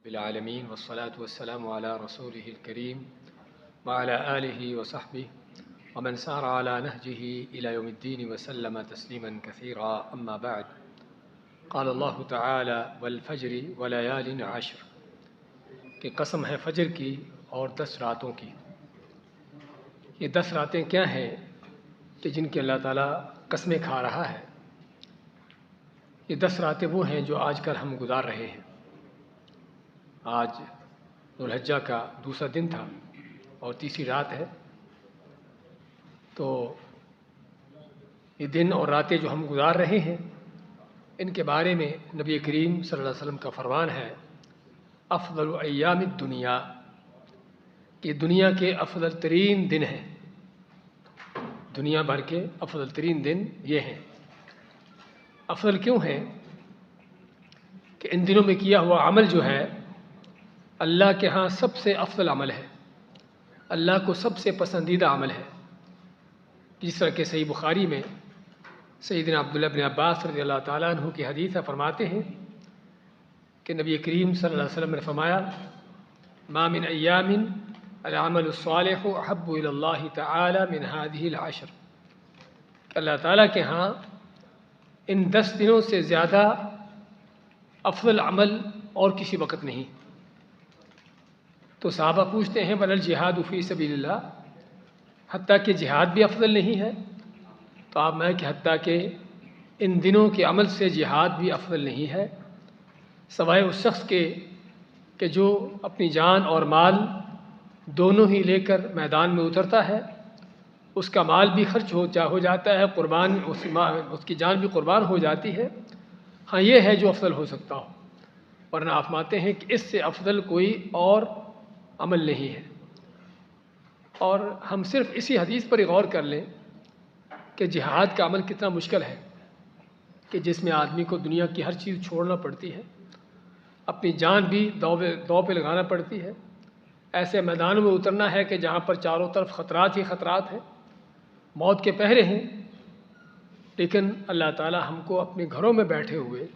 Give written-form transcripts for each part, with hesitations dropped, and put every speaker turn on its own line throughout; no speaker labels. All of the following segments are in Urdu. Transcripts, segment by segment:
بالعالمین والصلاة والسلام علی رسولہ الکریم وعلی آلہ وصحبہ ومن سار علی نہجہ الی یوم الدین وسلم تسلیما کثیرا اما بعد قال اللہ تعالی والفجر ولیال عشر کہ قسم ہے فجر کی اور 10 راتوں کی۔ یہ 10 راتیں کیا ہیں کہ جن کی اللہ تعالیٰ قسمیں کھا رہا ہے؟ یہ 10 راتیں وہ ہیں جو آج کل ہم گزار رہے ہیں۔ آج ذو الحجہ کا دوسرا دن تھا اور تیسری رات ہے، تو یہ دن اور راتیں جو ہم گزار رہے ہیں ان کے بارے میں نبی کریم صلی اللہ علیہ وسلم کا فرمان ہے افضل ایام الدنیا، کہ دنیا کے افضل ترین دن ہیں، دنیا بھر کے افضل ترین دن یہ ہیں۔ افضل کیوں ہیں؟ کہ ان دنوں میں کیا ہوا عمل جو ہے اللہ کے ہاں سب سے افضل عمل ہے، اللہ کو سب سے پسندیدہ عمل ہے۔ جس طرح کہ صحیح بخاری میں سیدنا عبداللہ بن عباس رضی اللہ تعالیٰ عنہ کی حدیث فرماتے ہیں کہ نبی کریم صلی اللہ علیہ وسلم نے فرمایا ما من ایام العمل الصالح احب الی اللہ تعالی من هذه العشر، کہ اللہ تعالیٰ کے ہاں ان 10 دنوں سے زیادہ افضل عمل اور کسی وقت نہیں۔ تو صحابہ پوچھتے ہیں بل الجہاد فی سبیل اللہ، حتیٰ کہ جہاد بھی افضل نہیں ہے؟ تو آپ میں کہ حتیٰ کہ ان دنوں کے عمل سے جہاد بھی افضل نہیں ہے، سوائے اس شخص کے کہ جو اپنی جان اور مال دونوں ہی لے کر میدان میں اترتا ہے، اس کا مال بھی خرچ ہو جاتا ہے، قربان اس کی جان بھی قربان ہو جاتی ہے۔ ہاں یہ ہے جو افضل ہو سکتا ہو، ورنہ آپ مانتے ہیں کہ اس سے افضل کوئی اور عمل نہیں ہے۔ اور ہم صرف اسی حدیث پر غور کر لیں کہ جہاد کا عمل کتنا مشکل ہے، کہ جس میں آدمی کو دنیا کی ہر چیز چھوڑنا پڑتی ہے، اپنی جان بھی دو پہ لگانا پڑتی ہے، ایسے میدانوں میں اترنا ہے کہ جہاں پر چاروں طرف خطرات ہی خطرات ہیں، موت کے پہرے ہیں، لیکن اللہ تعالی ہم کو اپنے گھروں میں بیٹھے ہوئے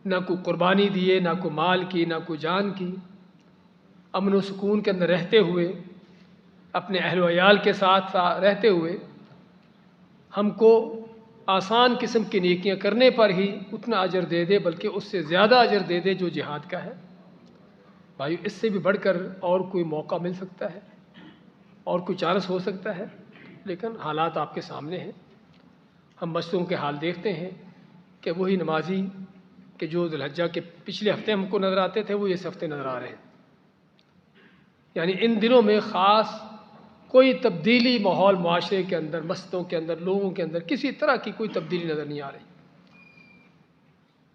نہ کوئی قربانی دیے، نہ کوئی مال کی، نہ کوئی جان کی، امن و سکون کے اندر رہتے ہوئے، اپنے اہل و عیال کے ساتھ رہتے ہوئے ہم کو آسان قسم کی نیکیاں کرنے پر ہی اتنا اجر دے دے، بلکہ اس سے زیادہ اجر دے دے جو جہاد کا ہے۔ بھائی اس سے بھی بڑھ کر اور کوئی موقع مل سکتا ہے اور کوئی چانس ہو سکتا ہے، لیکن حالات آپ کے سامنے ہیں۔ ہم مسجدوں کے حال دیکھتے ہیں کہ وہی نمازی کہ جو ذو الحجہ کے پچھلے ہفتے ہم کو نظر آتے تھے وہ اس ہفتے نظر آ رہے ہیں۔ یعنی ان دنوں میں خاص کوئی تبدیلی ماحول معاشرے کے اندر، مسجدوں کے اندر، لوگوں کے اندر کسی طرح کی کوئی تبدیلی نظر نہیں آ رہی۔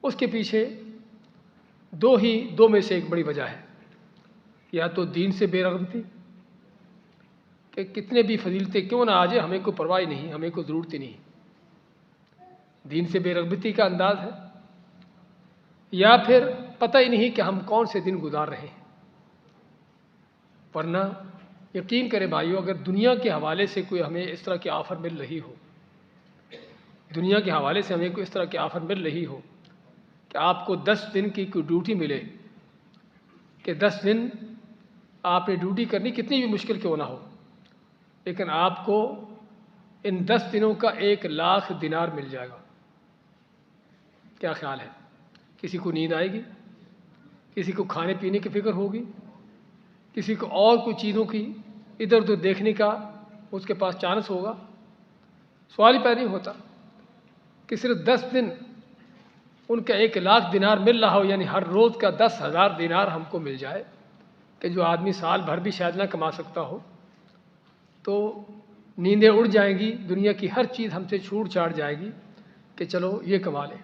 اس کے پیچھے دو میں سے ایک بڑی وجہ ہے، یا تو دین سے بے رغبتی، کہ کتنے بھی فضیلتیں کیوں نہ آ جائے ہمیں کوئی پرواہ نہیں، ہمیں کوئی ضرورت ہی نہیں، دین سے بے رغبتی کا انداز ہے، یا پھر پتہ ہی نہیں کہ ہم کون سے دن گزار رہے ہیں۔ ورنہ یقین کرے بھائیو، اگر دنیا کے حوالے سے کوئی ہمیں اس طرح کی آفر مل رہی ہو، دنیا کے حوالے سے ہمیں کوئی اس طرح کی آفر مل رہی ہو کہ آپ کو 10 دن کی کوئی ڈیوٹی ملے، کہ 10 دن آپ نے ڈیوٹی کرنی کتنی بھی مشکل کیوں نہ ہو، لیکن آپ کو ان 10 دنوں کا 1,00,000 دینار مل جائے گا، کیا خیال ہے؟ کسی کو نیند آئے گی؟ کسی کو کھانے پینے کی فکر ہوگی؟ کسی کو اور کوئی چیزوں کی ادھر ادھر دیکھنے کا اس کے پاس چانس ہوگا؟ سوال ہی پیدا نہیں ہوتا کہ صرف 10 دن ان کا 1,00,000 دینار مل رہا ہو، یعنی ہر روز کا 10,000 دینار ہم کو مل جائے، کہ جو آدمی سال بھر بھی شاید نہ کما سکتا ہو، تو نیندیں اڑ جائیں گی، دنیا کی ہر چیز ہم سے چھوٹ چھاٹ جائے گی کہ چلو یہ کما لیں۔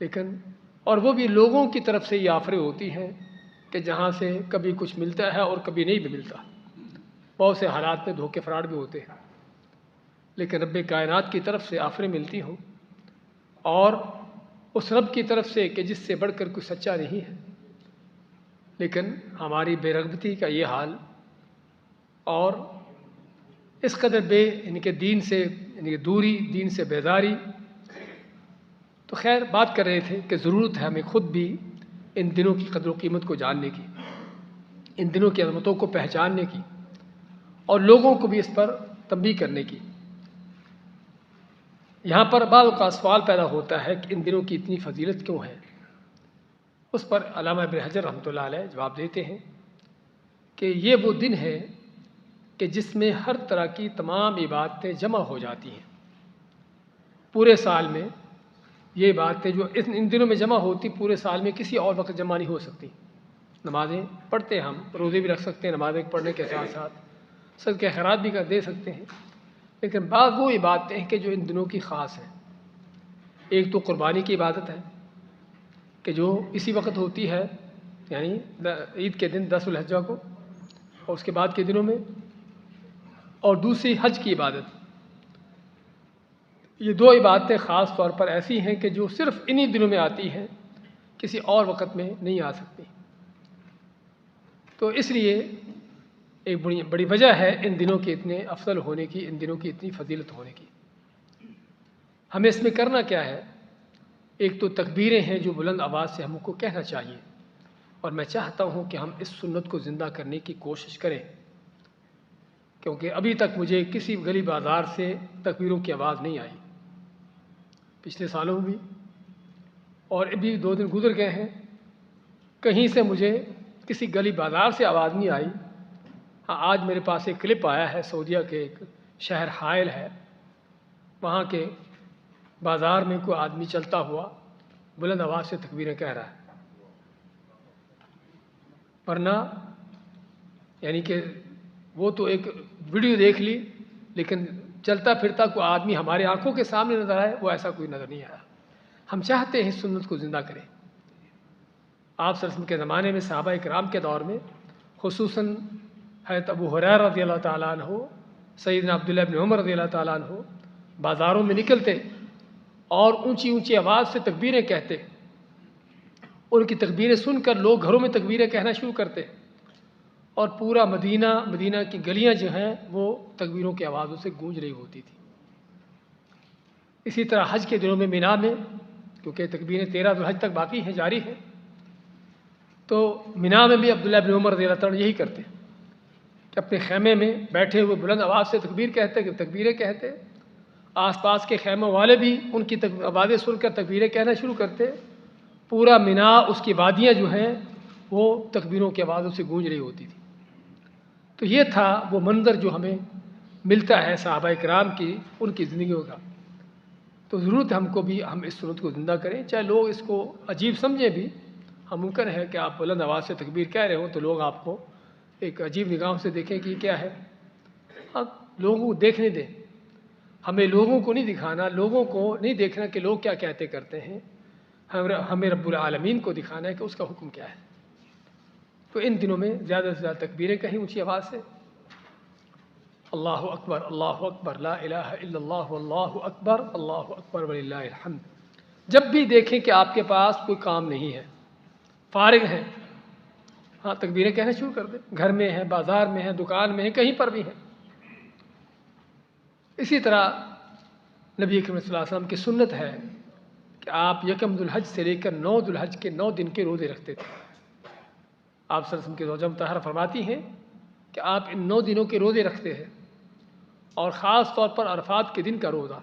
لیکن اور وہ بھی لوگوں کی طرف سے یہ آفریں ہوتی ہیں کہ جہاں سے کبھی کچھ ملتا ہے اور کبھی نہیں بھی ملتا، بہت سے حالات میں دھوکے فراڈ بھی ہوتے ہیں، لیکن رب کائنات کی طرف سے آفریں ملتی ہوں، اور اس رب کی طرف سے کہ جس سے بڑھ کر کوئی سچا نہیں ہے، لیکن ہماری بے رغبتی کا یہ حال اور اس قدر یعنی کہ دین سے یعنی کہ دوری، دین سے بیزاری۔ تو خیر بات کر رہے تھے کہ ضرورت ہے ہمیں خود بھی ان دنوں کی قدر و قیمت کو جاننے کی، ان دنوں کی عظمتوں کو پہچاننے کی، اور لوگوں کو بھی اس پر تنبیہ کرنے کی۔ یہاں پر بعض اوقات سوال پیدا ہوتا ہے کہ ان دنوں کی اتنی فضیلت کیوں ہے؟ اس پر علامہ ابن حجر رحمۃ اللہ علیہ جواب دیتے ہیں کہ یہ وہ دن ہے کہ جس میں ہر طرح کی تمام عبادتیں جمع ہو جاتی ہیں۔ پورے سال میں یہ عبادتیں جو ان دنوں میں جمع ہوتی، پورے سال میں کسی اور وقت جمع نہیں ہو سکتی۔ نمازیں پڑھتے ہیں، ہم روزے بھی رکھ سکتے ہیں، نمازیں پڑھنے کے ساتھ ساتھ صدقہ خیرات بھی دے سکتے ہیں، لیکن بعض وہ عبادتیں ہیں کہ جو ان دنوں کی خاص ہیں۔ ایک تو قربانی کی عبادت ہے کہ جو اسی وقت ہوتی ہے، یعنی عید کے دن 10 ذو الحجہ کو اور اس کے بعد کے دنوں میں، اور دوسری حج کی عبادت۔ یہ دو عبادتیں خاص طور پر ایسی ہیں کہ جو صرف انہی دنوں میں آتی ہیں، کسی اور وقت میں نہیں آ سکتی۔ تو اس لیے ایک بڑی وجہ ہے ان دنوں کے اتنے افضل ہونے کی، ان دنوں کی اتنی فضیلت ہونے کی۔ ہمیں اس میں کرنا کیا ہے؟ ایک تو تکبیریں ہیں جو بلند آواز سے ہم کو کہنا چاہیے، اور میں چاہتا ہوں کہ ہم اس سنت کو زندہ کرنے کی کوشش کریں، کیونکہ ابھی تک مجھے کسی گلی بازار سے تکبیروں کی آواز نہیں آئی، پچھلے سالوں میں بھی، اور ابھی 2 دن گزر گئے ہیں، کہیں سے مجھے کسی گلی بازار سے آواز نہیں آئی۔ ہاں، آج میرے پاس ایک کلپ آیا ہے، سعودیہ کے ایک شہر حائل ہے، وہاں کے بازار میں کوئی آدمی چلتا ہوا بلند آواز سے تکبیریں کہہ رہا ہے، ورنہ یعنی کہ وہ تو ایک ویڈیو دیکھ لی، لیکن چلتا پھرتا کوئی آدمی ہمارے آنکھوں کے سامنے نظر آئے، وہ ایسا کوئی نظر نہیں آیا۔ ہم چاہتے ہیں اس سنت کو زندہ کریں۔ آپ صلی اللہ علیہ وسلم کے زمانے میں، صحابہ کرام کے دور میں، خصوصاً حضرت ابو ہریرہ رضی اللہ تعالیٰ عنہ، سیدنا عبداللہ بن عمر رضی اللہ تعالیٰ عنہ بازاروں میں نکلتے اور اونچی اونچی آواز سے تکبیریں کہتے۔ ان کی تکبیریں سن کر لوگ گھروں میں تکبیریں کہنا شروع کرتے، اور پورا مدینہ کی گلیاں جو ہیں وہ تکبیروں کی آوازوں سے گونج رہی ہوتی تھی۔ اسی طرح حج کے دنوں میں مینا میں، کیونکہ تکبیریں 13 ذو الحج تک باقی ہیں، جاری ہیں، تو مینا میں بھی عبداللہ بن عمر رضی اللہ تعالیٰ یہی کرتے کہ اپنے خیمے میں بیٹھے ہوئے بلند آواز سے تکبیریں کہتے، آس پاس کے خیموں والے بھی ان کی آوازیں سن کر تکبیریں کہنا شروع کرتے۔ پورا مینا، اس کی وادیاں جو ہیں وہ تکبیروں کی آوازوں سے گونج رہی ہوتی تھی۔ تو یہ تھا وہ منظر جو ہمیں ملتا ہے صحابہ کرام کی، ان کی زندگیوں کا۔ تو ضرورت ہم کو بھی ہم اس سنت کو زندہ کریں، چاہے لوگ اس کو عجیب سمجھیں بھی۔ ہم ممکن ہے کہ آپ بلند آواز سے تکبیر کہہ رہے ہوں تو لوگ آپ کو ایک عجیب نگاہوں سے دیکھیں کہ یہ کیا ہے۔ اب لوگوں کو دیکھنے دیں، ہمیں لوگوں کو نہیں دکھانا، لوگوں کو نہیں دیکھنا کہ لوگ کیا کہتے کرتے ہیں، ہمیں رب العالمین کو دکھانا ہے کہ اس کا حکم کیا ہے۔ تو ان دنوں میں زیادہ سے زیادہ تکبیریں کہیں اونچی آواز سے، اللہ اکبر اللہ اکبر لا الہ الا اللہ واللہ اکبر اللہ اکبر وللہ الحمد۔ جب بھی دیکھیں کہ آپ کے پاس کوئی کام نہیں ہے، فارغ ہیں، ہاں تکبیریں کہنا شروع کر دیں، گھر میں ہیں، بازار میں ہیں، دکان میں ہیں، کہیں پر بھی ہیں۔ اسی طرح نبی اکرم صلی اللہ علیہ وسلم کی سنت ہے کہ آپ یکم ذو الحج سے لے کر 9 ذو الحج کے 9 دن کے روزے رکھتے تھے۔ آپ صلی اللہ علیہ وسلم کی زوجہ مطہرہ فرماتی ہیں کہ آپ ان 9 دنوں کے روزے رکھتے ہیں، اور خاص طور پر عرفات کے دن کا روزہ،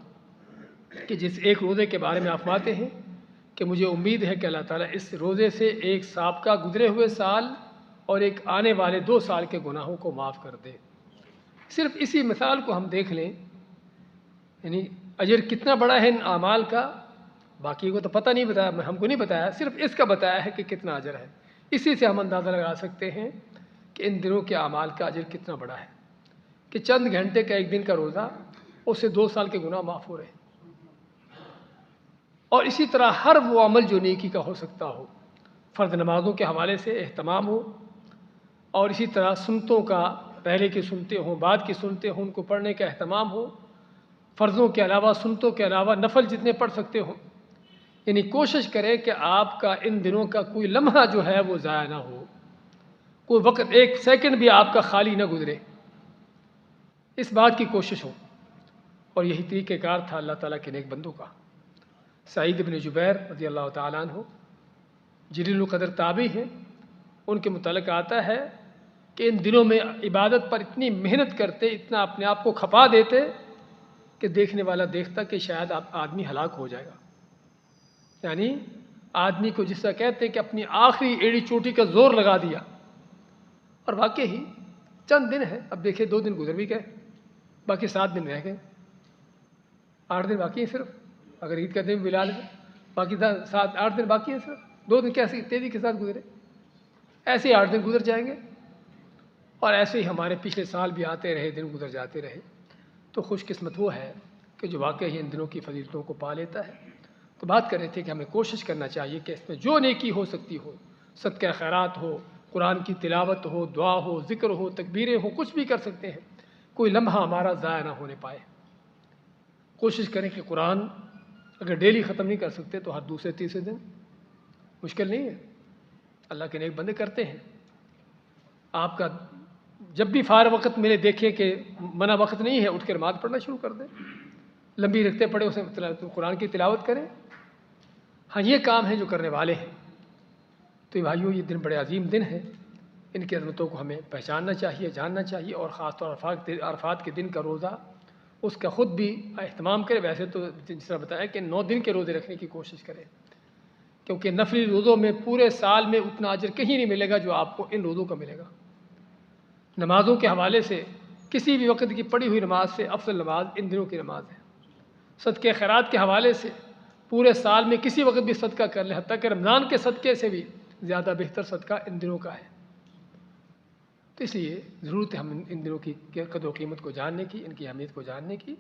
کہ جس ایک روزے کے بارے میں آپ فرماتے ہیں کہ مجھے امید ہے کہ اللہ تعالیٰ اس روزے سے ایک سابقہ گزرے ہوئے سال اور ایک آنے والے 2 سال کے گناہوں کو معاف کر دے۔ صرف اسی مثال کو ہم دیکھ لیں، یعنی اجر کتنا بڑا ہے ان اعمال کا، باقی کو تو پتہ نہیں بتایا، ہم کو نہیں بتایا، صرف اس کا بتایا ہے کہ کتنا اجر ہے۔ اسی سے ہم اندازہ لگا سکتے ہیں کہ ان دنوں کے اعمال کا اجر کتنا بڑا ہے، کہ چند گھنٹے کا ایک دن کا روزہ، اس سے 2 سال کے گناہ معاف ہو رہے ہیں۔ اور اسی طرح ہر وہ عمل جو نیکی کا ہو سکتا ہو، فرض نمازوں کے حوالے سے اہتمام ہو، اور اسی طرح سنتوں کا، پہلے کی سنتے ہوں، بعد کی سنتے ہوں، ان کو پڑھنے کا اہتمام ہو، فرضوں کے علاوہ، سنتوں کے علاوہ نفل جتنے پڑھ سکتے ہوں، یعنی کوشش کرے کہ آپ کا ان دنوں کا کوئی لمحہ جو ہے وہ ضائع نہ ہو، کوئی وقت 1 سیکنڈ بھی آپ کا خالی نہ گزرے، اس بات کی کوشش ہو۔ اور یہی طریقہ کار تھا اللہ تعالیٰ کے نیک بندوں کا۔ سعید بن جبیر رضی اللہ تعالیٰ عنہ جلیل القدر تابعی ہیں، ان کے متعلق آتا ہے کہ ان دنوں میں عبادت پر اتنی محنت کرتے، اتنا اپنے آپ کو کھپا دیتے کہ دیکھنے والا دیکھتا کہ شاید آدمی ہلاک ہو جائے گا۔ یعنی آدمی کو جس طرح کہتے ہیں کہ اپنی آخری ایڑی چوٹی کا زور لگا دیا، اور واقعی چند دن ہے، اب دیکھیں 2 دن گزر بھی گئے، باقی 7 دن رہ گئے، 8 دن باقی ہیں صرف، اگر عید کا دن بھی ملا لیں باقی 8 دن باقی ہیں صرف، 2 دن کیسے تیزی کے ساتھ گزرے، ایسے ہی 8 دن گزر جائیں گے، اور ایسے ہی ہمارے پچھلے سال بھی آتے رہے، دن گزر جاتے رہے۔ تو خوش قسمت وہ ہے کہ جو واقعی ان دنوں کی فضیلتوں کو پا لیتا ہے۔ تو بات کر رہے تھے کہ ہمیں کوشش کرنا چاہیے کہ اس میں جو نیکی ہو سکتی ہو، صدقہ خیرات ہو، قرآن کی تلاوت ہو، دعا ہو، ذکر ہو، تکبیریں ہو، کچھ بھی کر سکتے ہیں، کوئی لمحہ ہمارا ضائع نہ ہونے پائے۔ کوشش کریں کہ قرآن اگر ڈیلی ختم نہیں کر سکتے تو ہر دوسرے تیسرے دن، مشکل نہیں ہے، اللہ کے نیک بندے کرتے ہیں۔ آپ کا جب بھی فارغ وقت ملے دیکھیں کہ منع وقت نہیں ہے، اٹھ کے نماز پڑھنا شروع کر دیں، لمبی رکھتے پڑے اسے قرآن کی تلاوت کریں۔ ہاں یہ کام ہے جو کرنے والے ہیں۔ تو بھائیوں یہ دن بڑے عظیم دن ہیں، ان کی عظمتوں کو ہمیں پہچاننا چاہیے، جاننا چاہیے، اور خاص طور عرفات کے دن کا روزہ اس کا خود بھی اہتمام کرے۔ ویسے تو جس طرح بتایا کہ 9 دن کے روزے رکھنے کی کوشش کریں، کیونکہ نفلی روزوں میں پورے سال میں اتنا اجر کہیں نہیں ملے گا جو آپ کو ان روزوں کا ملے گا۔ نمازوں کے حوالے سے کسی بھی وقت کی پڑھی ہوئی نماز سے افضل نماز ان دنوں کی نماز ہے۔ صدقہ خیرات کے حوالے سے پورے سال میں کسی وقت بھی صدقہ کر لیں، حتیٰ کہ رمضان کے صدقے سے بھی زیادہ بہتر صدقہ ان دنوں کا ہے۔ تو اس لیے ضرورت ہے ہم ان دنوں کی قدر و قیمت کو جاننے کی، ان کی اہمیت کو جاننے کی۔